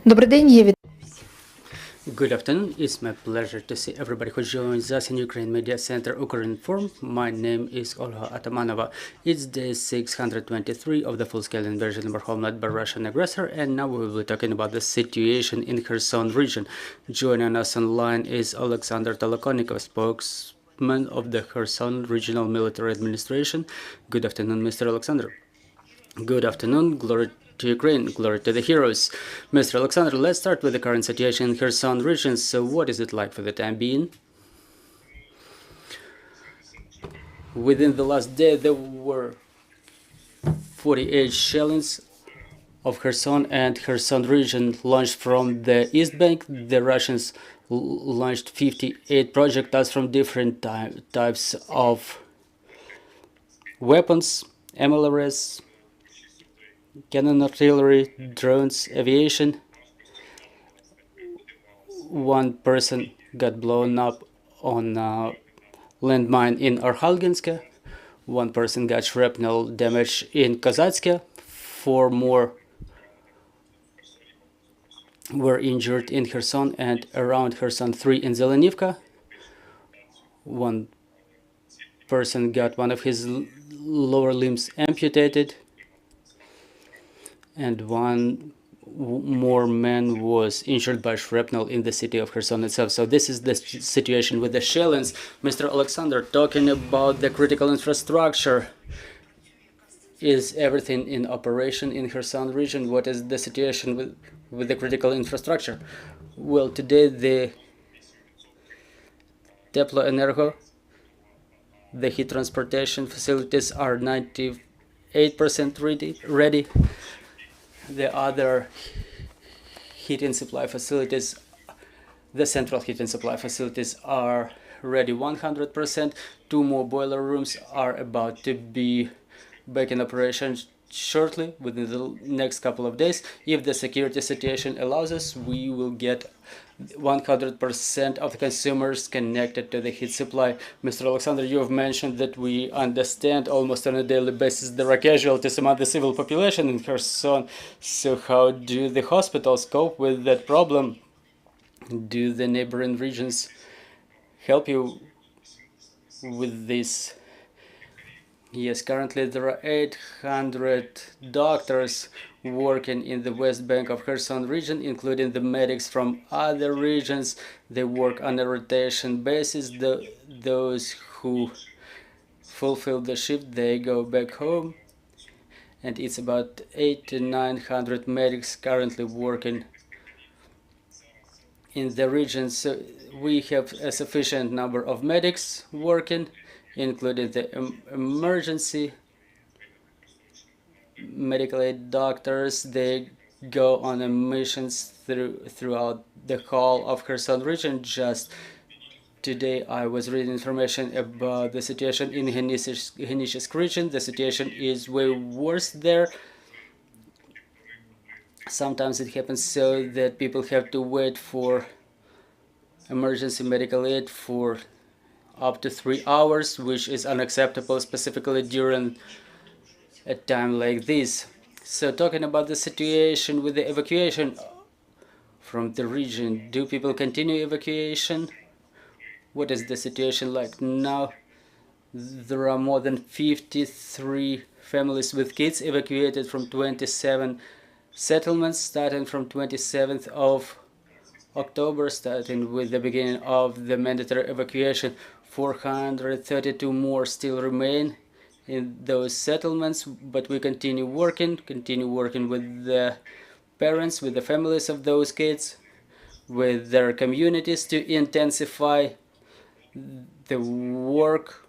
Добрий день, є Good afternoon. It's my pleasure to see everybody who joins us in Ukraine Media Center Ukrinform. My name is Olga Atamanova. It's day 623 of the full-scale invasion of our homeland by Russian aggressor, and now we will be talking about the situation in Kherson region. Joining us online is Oleksandr Tolokonnikov, spokesman of the Kherson Regional Military Administration. Good afternoon, Mr. Oleksandr. Good afternoon. Glory to Ukraine, glory to the heroes. Mr. Oleksandr, let's start with the current situation in Kherson region. So what is it like for the time being? Within the last day, there were 48 shellings of Kherson and Kherson region launched from the east bank. The Russians launched 58 projectiles from different types of weapons, MLRS, cannon artillery, drones, aviation. One person got blown up on a landmine in Arkhangelsk. One person got shrapnel damage in Kozatsk. 4 more were injured in Kherson and around Kherson, 3 in Zelenivka. One person got one of his lower limbs amputated, and one more man was injured by shrapnel in the city of Kherson itself. So this is the situation with the shellings. Mr. Oleksandr, talking about the critical infrastructure, is everything in operation in Kherson region? What is the situation with the critical infrastructure? Well, today the Teploenergo, the heat transportation facilities are 98% ready. The other heating supply facilities, the central heating supply facilities, are ready 100%. 2 more boiler rooms are about to be back in operation shortly, within the next couple of days. If the security situation allows us, we will get 100% of the consumers connected to the heat supply. Mr. Oleksandr, you have mentioned that we understand almost on a daily basis there are casualties among the civil population in Kherson. So how do the hospitals cope with that problem? Do the neighboring regions help you with this? Yes, currently there are 800 doctors working in the west bank of Kherson region, including the medics from other regions. They work on a rotation basis. Those who fulfill the shift, they go back home. And it's about 800 to 900 medics currently working in the region. So we have a sufficient number of medics working, including the emergency medical aid doctors. They go on missions throughout the whole of Kherson region. Just today I was reading information about the situation in Henichsk region. The situation is way worse there. Sometimes it happens so that people have to wait for emergency medical aid for up to 3 hours, which is unacceptable, specifically during a time like this. So talking about the situation with the evacuation from the region, do people continue evacuation? What is the situation like now? There are more than 53 families with kids evacuated from 27 settlements starting from 27th of October, starting with the beginning of the mandatory evacuation. 432 more still remain in those settlements, but we continue working with the parents, with the families of those kids, with their communities to intensify the work.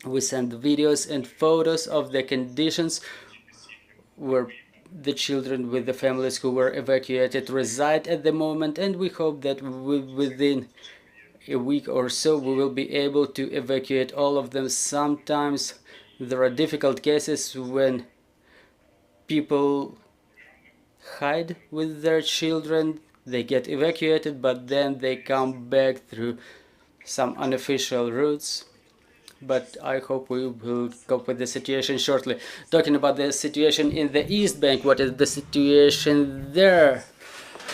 We send videos and photos of the conditions where the children with the families who were evacuated reside at the moment, and we hope that within a week or so we will be able to evacuate all of them. Sometimes there are difficult cases when people hide with their children, they get evacuated, but then they come back through some unofficial routes. but I hope we will cope with the situation shortly. Talking about the situation in the East Bank, what is the situation there?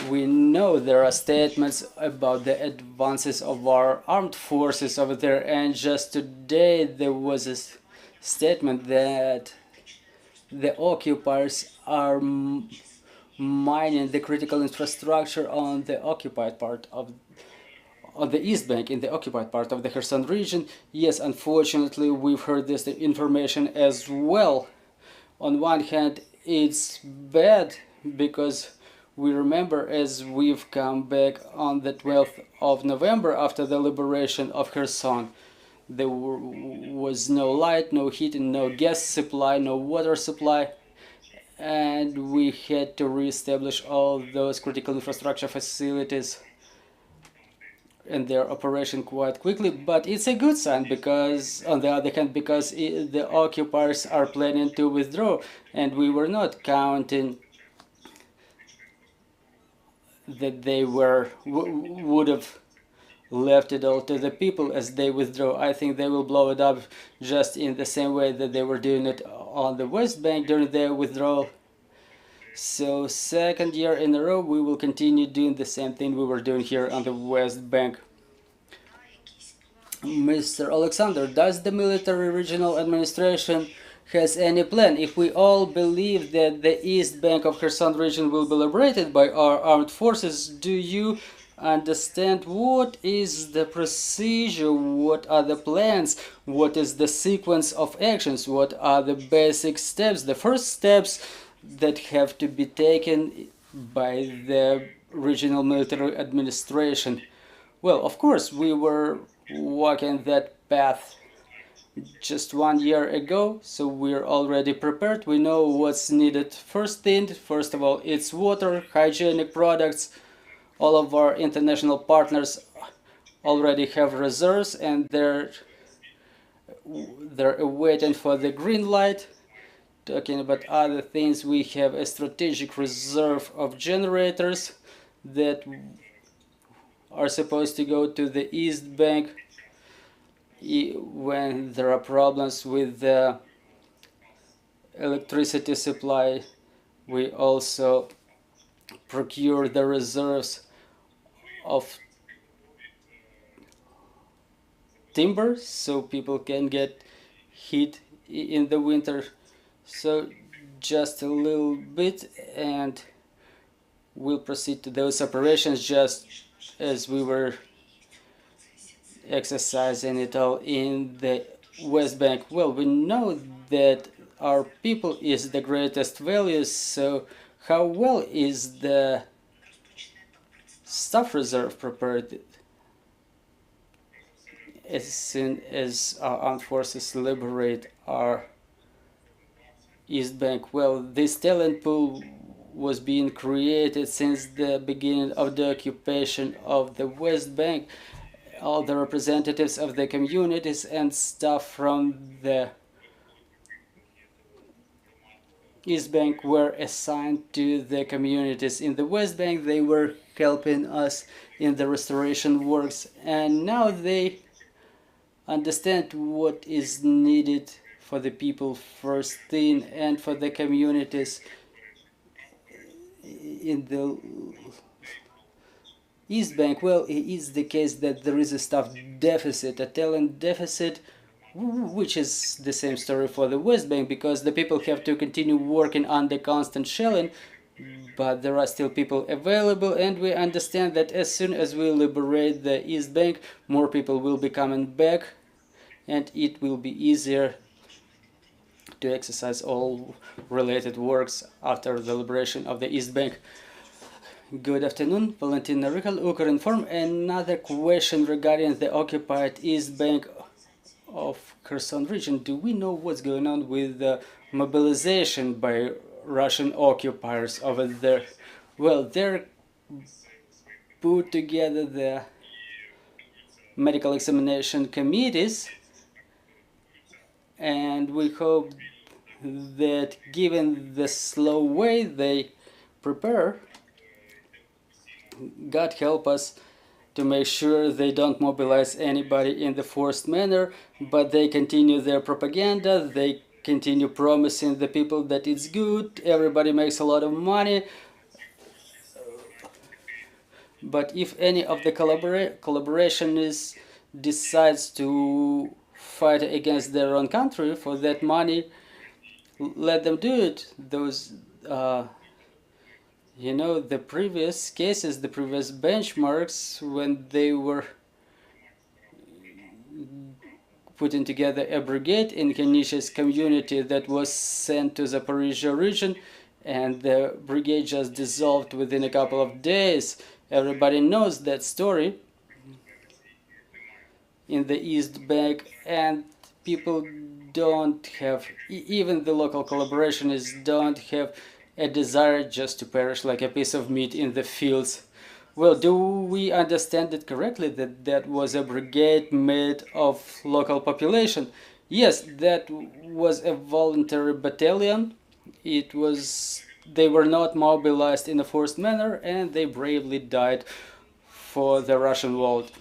We know there are statements about the advances of our armed forces over there, and just today there was a statement that the occupiers are mining the critical infrastructure on the occupied part of on the East Bank, in the occupied part of the Kherson region. Yes, unfortunately, we've heard this information as well. On one hand, it's bad because we remember, as we've come back on the 12th of November after the liberation of Kherson, there was no light, no heat, no gas supply, no water supply, and we had to reestablish all those critical infrastructure facilities and their operation quite quickly. But it's a good sign because, on the other hand, because the occupiers are planning to withdraw, and we were not counting that they would have left it all to the people as they withdraw. I think they will blow it up just in the same way that they were doing it on the West Bank during their withdrawal. So second year in a row we will continue doing the same thing we were doing here on the West Bank. Mr. Oleksandr, does the military regional administration has any plan? If we all believe that the East Bank of Kherson region will be liberated by our armed forces, do you understand what is the procedure, what are the plans, what is the sequence of actions, what are the basic steps, the first steps that have to be taken by the regional military administration? Well, of course, we were walking that path just 1 year ago, so we're already prepared. We know what's needed. First of all, it's water, hygienic products. All of our international partners already have reserves, and they're waiting for the green light. Talking about other things, we have a strategic reserve of generators that are supposed to go to the East Bank when there are problems with the electricity supply. We also procure the reserves of timber so people can get heat in the winter. So just a little bit and we'll proceed to those operations just as we were exercising it all in the West Bank. Well, we know that our people is the greatest value, so how well is the staff reserve prepared as soon as our armed forces liberate our East Bank? Well, this talent pool was being created since the beginning of the occupation of the West Bank. All the representatives of the communities and staff from the East Bank were assigned to the communities in the West Bank. They were helping us in the restoration works, and now they understand what is needed for the people first thing and for the communities in the East Bank. Well, it is the case that there is a staff deficit, a talent deficit, which is the same story for the West Bank, because the people have to continue working under constant shelling, but there are still people available, and we understand that as soon as we liberate the East Bank, more people will be coming back, and it will be easier to exercise all related works after the liberation of the East Bank. Good afternoon, Valentina Rikal, Ukrinform. Another question regarding the occupied East Bank of Kherson region. Do we know what's going on with the mobilization by Russian occupiers over there? Well, they're put together the medical examination committees, and we hope that given the slow way they prepare, God help us to make sure they don't mobilize anybody in the forced manner, but they continue their propaganda, they continue promising the people that it's good, everybody makes a lot of money. But if any of the collaborationists decides to fight against their own country for that money, let them do it. Those you know, the previous cases, the previous benchmarks, when they were putting together a brigade in Kenish's community that was sent to the Zaporizhia region, and the brigade just dissolved within a couple of days. Everybody knows that story in the East Bank, and people don't have, even the local collaborationists don't have a desire just to perish like a piece of meat in the fields. Well, do we understand it correctly that that was a brigade made of local population? Yes, that was a voluntary battalion. It was, they were not mobilized in a forced manner, and they bravely died for the Russian world.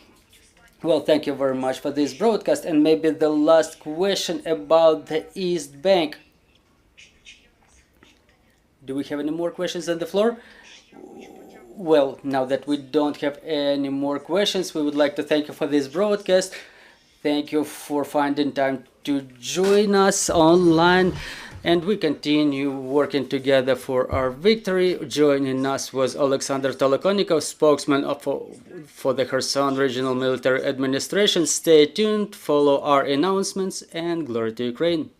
Well, thank you very much for this broadcast, and maybe the last question about the East Bank. Do we have any more questions on the floor? Well, now that we don't have any more questions, we would like to thank you for this broadcast. Thank you for finding time to join us online, and we continue working together for our victory. Joining us was Oleksandr Tolokonnikov, spokesman for the Kherson Regional Military Administration. Stay tuned, follow our announcements, and glory to Ukraine.